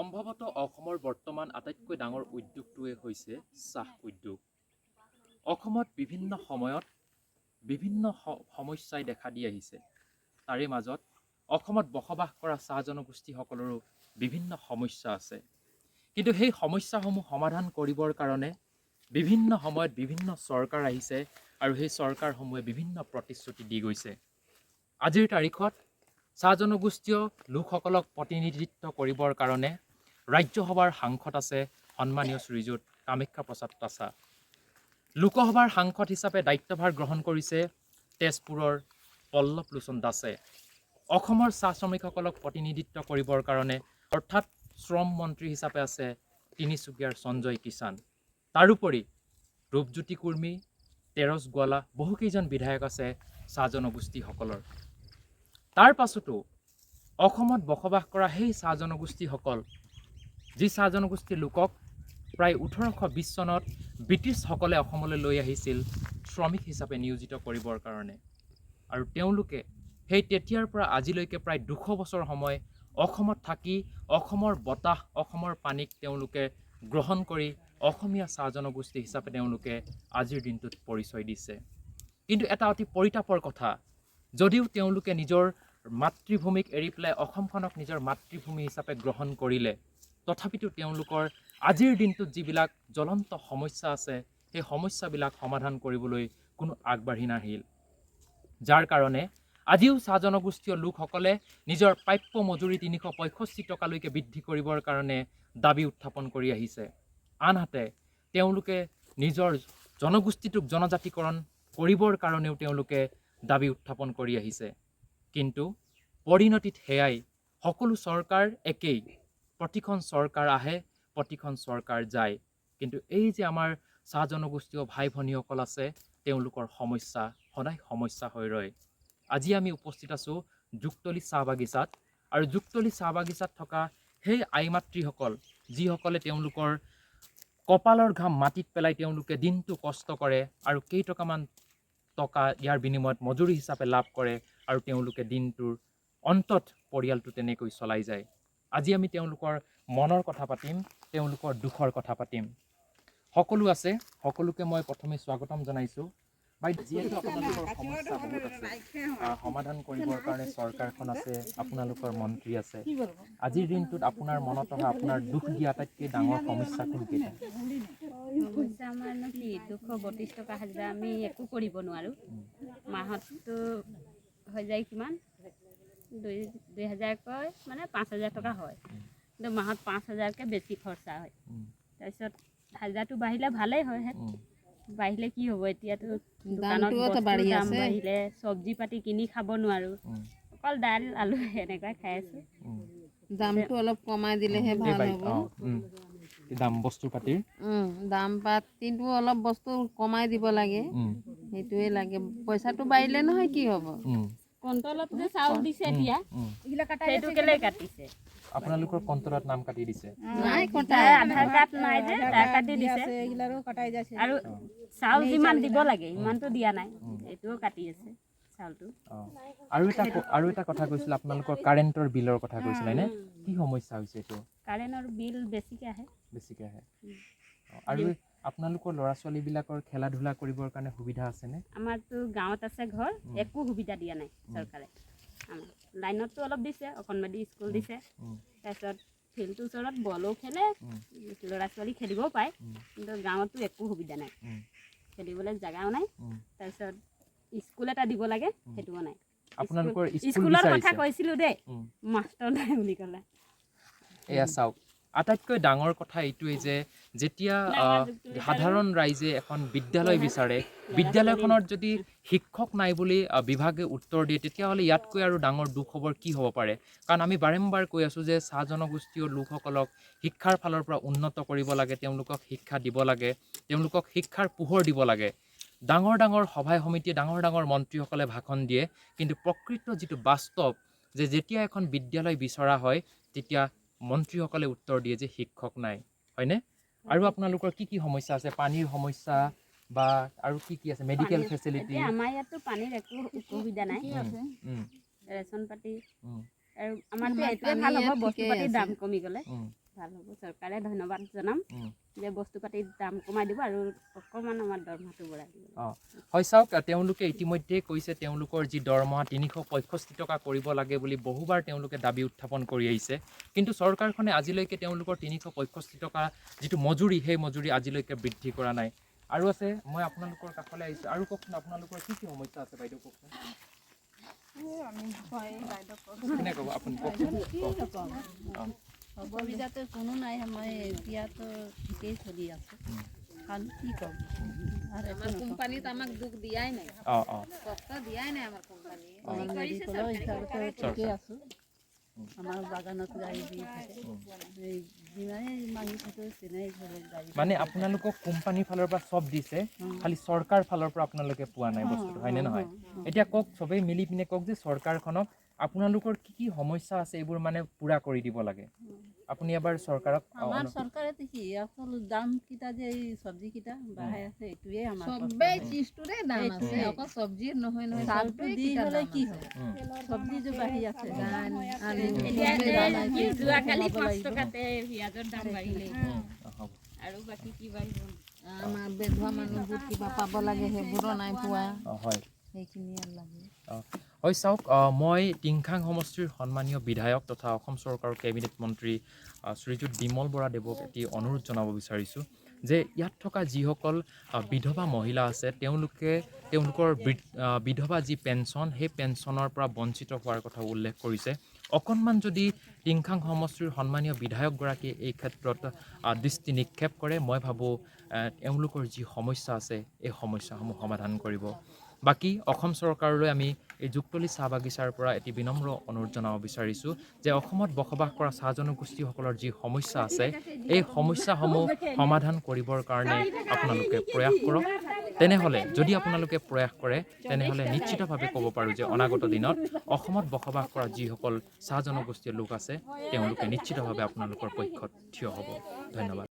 সম্ভৱতঃ অসমৰ বৰ্তমান আটাইতকৈ ডাঙৰ উদ্যোগটোৱে হৈছে চাহ উদ্যোগ। অসমত বিভিন্ন সময়ত বিভিন্ন সমস্যাই দেখা দি আহিছে। তাৰে মাজত অসমত বসবাস কৰা চাহ জনগোষ্ঠীসকলৰো বিভিন্ন সমস্যা আছে। কিন্তু সেই সমস্যাসমূহ সমাধান কৰিবৰ কাৰণে বিভিন্ন সময়ত বিভিন্ন চৰকাৰ আহিছে আৰু সেই চৰকাৰসমূহে বিভিন্ন প্ৰতিশ্ৰুতি দি গৈছে। আজিৰ তাৰিখত চাহ জনগোষ্ঠীয় লোকসকলক প্ৰতিনিধিত্ব কৰিবৰ কাৰণে ৰাজ্যসভাৰ সাংসদ আছে সন্মানীয় শ্ৰীযুত কামাখ্যা প্ৰসাদ তাছা। লোকসভাৰ সাংসদ হিচাপে দায়িত্বভাৰ গ্ৰহণ কৰিছে তেজপুৰৰ পল্লৱ লোচন দাসে। অসমৰ চাহ শ্ৰমিকসকলক প্ৰতিনিধিত্ব কৰিবৰ কাৰণে অৰ্থাৎ শ্ৰম মন্ত্ৰী হিচাপে আছে তিনিচুকীয়াৰ সঞ্জয় কিষাণ। তাৰোপৰি ৰূপজ্যোতি কুৰ্মী, তেৰছ গোৱালা বহুকেইজন বিধায়ক আছে চাহ জনগোষ্ঠীসকলৰ। তাৰ পাছতো অসমত বসবাস কৰা সেই চাহ জনগোষ্ঠীসকল, যি চাহ জনগোষ্ঠীৰ লোকক প্ৰায় 1820 চনত ব্ৰিটিছসকলে অসমলৈ লৈ আহিছিল শ্ৰমিক হিচাপে নিয়োজিত কৰিবৰ কাৰণে। আৰু তেওঁলোকে সেই তেতিয়াৰ পৰা আজিলৈকে প্ৰায় 200 বছৰ সময় অসমত থাকি অসমৰ বতাহ, অসমৰ পানীক তেওঁলোকে গ্ৰহণ কৰি অসমীয়া চাহ জনগোষ্ঠী হিচাপে তেওঁলোকে আজিৰ দিনটোত পৰিচয় দিছে। কিন্তু এটা অতি পৰিতাপৰ কথা, যদিও তেওঁলোকে নিজৰ মাতৃভূমিক এৰি পেলাই অসমখনক নিজৰ মাতৃভূমি হিচাপে গ্ৰহণ কৰিলে, তথাপিতো তেওঁলোকৰ আজিৰ দিনটোত যিবিলাক জ্বলন্ত সমস্যা আছে, সেই সমস্যাবিলাক সমাধান কৰিবলৈ কোনো আগবাঢ়ি নাহিল। যাৰ কাৰণে আজিও চাহ জনগোষ্ঠীয় লোকসকলে নিজৰ প্ৰাপ্য মজুৰি 365 টকালৈকে বৃদ্ধি কৰিবৰ কাৰণে দাবী উত্থাপন কৰি আহিছে। আনহাতে তেওঁলোকে নিজৰ জনগোষ্ঠীটোক জনজাতিকৰণ কৰিবৰ কাৰণেও তেওঁলোকে দাবী উত্থাপন কৰি আহিছে। কিন্তু পৰিণতিত সেয়াই, সকলো চৰকাৰ একেই, প্ৰতিখন চৰকাৰ আহে, প্ৰতিখন চৰকাৰ যায়। কিন্তু এই যে আমাৰ চাহ জনগোষ্ঠীয় ভাই ভনীসকল আছে, তেওঁলোকৰ সমস্যা সদায় সমস্যা হৈ ৰয়। আজি আমি উপস্থিত আছোঁ জুকতলি চাহ বাগিচাত, আৰু জুকতলি চাহ বাগিচাত থকা সেই আই মাতৃসকল, যিসকলে তেওঁলোকৰ কপালৰ ঘাম মাটিত পেলাই তেওঁলোকে দিনটো কষ্ট কৰে আৰু কেইটকামান টকা ইয়াৰ বিনিময়ত মজুৰি হিচাপে লাভ কৰে, আৰু তেওঁলোকে দিনটোৰ অন্তত পৰিয়ালটো তেনেকৈ চলাই যায়। আজি আমি তেওঁলোকৰ মনৰ কথা পাতিম, তেওঁলোকৰ দুখৰ কথা পাতিম। সকলো আছে, সকলোকে মই প্ৰথমে স্বাগতম জনাইছোঁ। যিহেতু আপোনালোকৰ সমস্যা বহুত আছে, সমাধান কৰিবৰ কাৰণে চৰকাৰখন আছে, আপোনালোকৰ মন্ত্ৰী আছে, আজিৰ দিনটোত আপোনাৰ মনত অহা, আপোনাৰ দুখ দিয়া আটাইতকৈ ডাঙৰ সমস্যা কোনকেইটা? সমস্যা আমাৰনো কি, 232 টকা হাজিৰা আমি একো কৰিব নোৱাৰোঁ। মাহততো হৈ যায় কিমান, 2000কৈ মানে 5000 টকা হয়, কিন্তু মাহত 5000কৈ বেছি খৰচা হয়। তাৰপিছত হাজিৰাটো বাঢ়িলে ভালেই হয়, বাঢ়িলে কি হ'ব, এতিয়াতো দোকানত দাম বাঢ়িলে চব্জি পাতি কিনি খাব নোৱাৰোঁ, অকল দাইল আলু এনেকুৱাই খাই আছোঁ। দামটো অলপ কমাই দিলেহে ভাল হ'ব। দাম বস্তু পাতিৰ দাম পাতিটো অলপ বস্তু কমাই দিব লাগে, সেইটোৱে লাগে। পইচাটো বাঢ়িলে নহয় কি হ'ব। কণ্ট্ৰলত যে চাউল দিছে এতিয়া, সেইটো কেলে কাটিছে? আপোনালোকৰ কণ্ট্ৰলত নাম কাটি দিছে? নাই কটা, আধাৰ কাৰ্ড নাই যে তাৰ কাটি দিছে, আৰু চাউল যিমান দিব লাগে ইমানটো দিয়া নাই, এইটোও কাটি আছে চাউলটো। আৰু এটা কথা কৈছিল, আপোনালোকৰ কাৰেণ্টৰ বিলৰ কথা কৈছিলে নে? কি সমস্যা হৈছে এইটো? কাৰেণ্টৰ বিল বেছিকৈ আহে। আৰু আপোনালোকৰ ল'ৰা ছোৱালীবিলাকৰ খেলা ধূলা কৰিবৰ কাৰণে সুবিধা আছেনে? আমাৰতো গাঁৱত আছে ঘৰ, একো সুবিধা দিয়া নাই চৰকাৰে। লাইনততো অলপ দিছে, অকণমানি স্কুল দিছে, তাৰপিছত ফিল্ডটোৰ ওচৰত বলো খেলে, ল'ৰা ছোৱালী খেলিবও পায়, কিন্তু গাঁৱততো একো সুবিধা নাই, খেলিবলৈ জেগাও নাই। তাৰপিছত স্কুল এটা দিব লাগে, সেইটোও নাই। আপোনালোকৰ স্কুলৰ কথা কৈছিলোঁ দেই, মাষ্টৰ নাই বুলি ক'লে। এয়া চাওক, আটাইতকৈ ডাঙৰ কথা এইটোৱেই যে যেতিয়া সাধাৰণ ৰাইজে এখন বিদ্যালয় বিচাৰে, বিদ্যালয়খনত যদি শিক্ষক নাই বুলি বিভাগে উত্তৰ দিয়ে, তেতিয়াহ'লে ইয়াতকৈ আৰু ডাঙৰ দুখ খবৰ কি হ'ব পাৰে? কাৰণ আমি বাৰম্বাৰ কৈ আছোঁ যে চাহ জনগোষ্ঠীয় লোকসকলক শিক্ষাৰ ফালৰ পৰা উন্নত কৰিব লাগে, তেওঁলোকক শিক্ষা দিব লাগে, তেওঁলোকক শিক্ষাৰ পোহৰ দিব লাগে। ডাঙৰ ডাঙৰ সভাই সমিতিয়ে, ডাঙৰ ডাঙৰ মন্ত্ৰীসকলে ভাষণ দিয়ে, কিন্তু প্ৰকৃত যিটো বাস্তৱ, যে যেতিয়া এখন বিদ্যালয় বিচৰা হয়, তেতিয়া মন্ত্ৰীসকলে উত্তৰ দিয়ে যে শিক্ষক নাই, হয়নে? আৰু আপোনালোকৰ কি কি সমস্যা আছে? পানীৰ সমস্যা বা আৰু কি কি আছে? Medical facility? আমাৰ ইয়াততো পানীৰ একো অসুবিধা নাই, ৰেচন পাতি, আৰু আমাৰতো এইটোৱে ভাল হ'ব, বস্তু পাতিৰ দাম কমি গ'লে। ভাল হ'ব চৰকাৰে ধন্যবাদ জনাম যে বস্তু পাতিৰ দাম কমাই দিব আৰু অকণমান আমাৰ দৰমহাটো বঢ়াই দিব হয় চাওক তেওঁলোকে ইতিমধ্যে কৈছে তেওঁলোকৰ যি দৰমহা 365 টকা কৰিব লাগে বুলি বহুবাৰ তেওঁলোকে দাবী উত্থাপন কৰি আহিছে কিন্তু চৰকাৰখনে আজিলৈকে তেওঁলোকৰ 365 টকা যিটো মজুৰি সেই মজুৰি আজিলৈকে বৃদ্ধি কৰা নাই আৰু আছে মই আপোনালোকৰ কাষলৈ আহিছোঁ আৰু কওকচোন আপোনালোকৰ কি কি সমস্যা আছে বাইদেউ কওকচোন কোনে ক'ব আপুনি কওকচোন অসুবিধাটো কোনো নাই মই এতিয়াতো ঠিকেই চলি আছোঁ কাৰণ কি ক'ম আৰু আমাৰ কোম্পানীত আমাক দুখ দিয়াই নাই কষ্ট দিয়াই নাই আমাৰ কোম্পানীয়ে আমাৰ মেডিকেলৰ হিচাপতো ঠিকেই আছোঁ আমাৰ বাগানত গাড়ী দি থাকে এই যিমানেই মাগি থাকে তেনেই ধৰক গাড়ী মানে আপোনালোকক কোম্পানীৰ ফালৰ পৰা চব দিছে খালি চৰকাৰ ফালৰ পৰা আপোনালোকে পোৱা নাই বস্তুটো হয়নে নহয় এতিয়া কওক চবেই মিলি পিনে কওক যে চৰকাৰখনক আপোনালোকৰ কি কি সমস্যা আছে এইবোৰ মানে পূৰা কৰি দিব লাগে আপুনি এবাৰ চৰকাৰক আমাৰ চৰকাৰেতো কি অকল দামকেইটা যে এই চব্জিকেইটা বঢ়াই আছে এইটোৱে আমাৰ চবেই চিজটোৰে দাম আছে অকল চব্জিৰ নহয় নহয় চাউলটো দি হ'লে কি হয় চব্জিটো বাঢ়ি আছে ধান আলু যোৱাকালি 5 টকাতে পিঁয়াজৰ দাম বাঢ়িলে আৰু বাকী কি বাঢ়িব আমাৰ বেধুৱা মানুহবোৰ কিবা পাব লাগে সেইবোৰো নাই পোৱা হয় সেইখিনি আৰু লাগে হয় চাওক মই টিংখাং সমষ্টিৰ সন্মানীয় বিধায়ক তথা অসম চৰকাৰৰ কেবিনেট মন্ত্ৰী শ্ৰীযুত বিমল বৰা দেৱক এটি অনুৰোধ জনাব বিচাৰিছোঁ যে ইয়াত থকা যিসকল বিধৱা মহিলা আছে তেওঁলোকৰ বিধৱা যি পেঞ্চন সেই পেঞ্চনৰ পৰা বঞ্চিত হোৱাৰ কথা উল্লেখ কৰিছে অকণমান যদি টিংখাং সমষ্টিৰ সন্মানীয় বিধায়কগৰাকীয়ে এই ক্ষেত্ৰত দৃষ্টি নিক্ষেপ কৰে মই ভাবোঁ এওঁলোকৰ যি সমস্যা আছে এই সমস্যাসমূহ সমাধান কৰিব বাকী অসম চৰকাৰলৈ আমি এই যুক্তলি চাহ বাগিচাৰ পৰা এটি বিনম্ৰ অনুৰোধ জনাব বিচাৰিছোঁ যে অসমত বসবাস কৰা চাহ জনগোষ্ঠীসকলৰ যি সমস্যা আছে এই সমস্যাসমূহ সমাধান কৰিবৰ কাৰণে আপোনালোকে প্ৰয়াস কৰক তেনেহ'লে যদি আপোনালোকে প্ৰয়াস কৰে তেনেহ'লে নিশ্চিতভাৱে ক'ব পাৰোঁ যে অনাগত দিনত অসমত বসবাস কৰা যিসকল চাহ জনগোষ্ঠীয় লোক আছে তেওঁলোকে নিশ্চিতভাৱে আপোনালোকৰ পক্ষত থিয় হ'ব ধন্যবাদ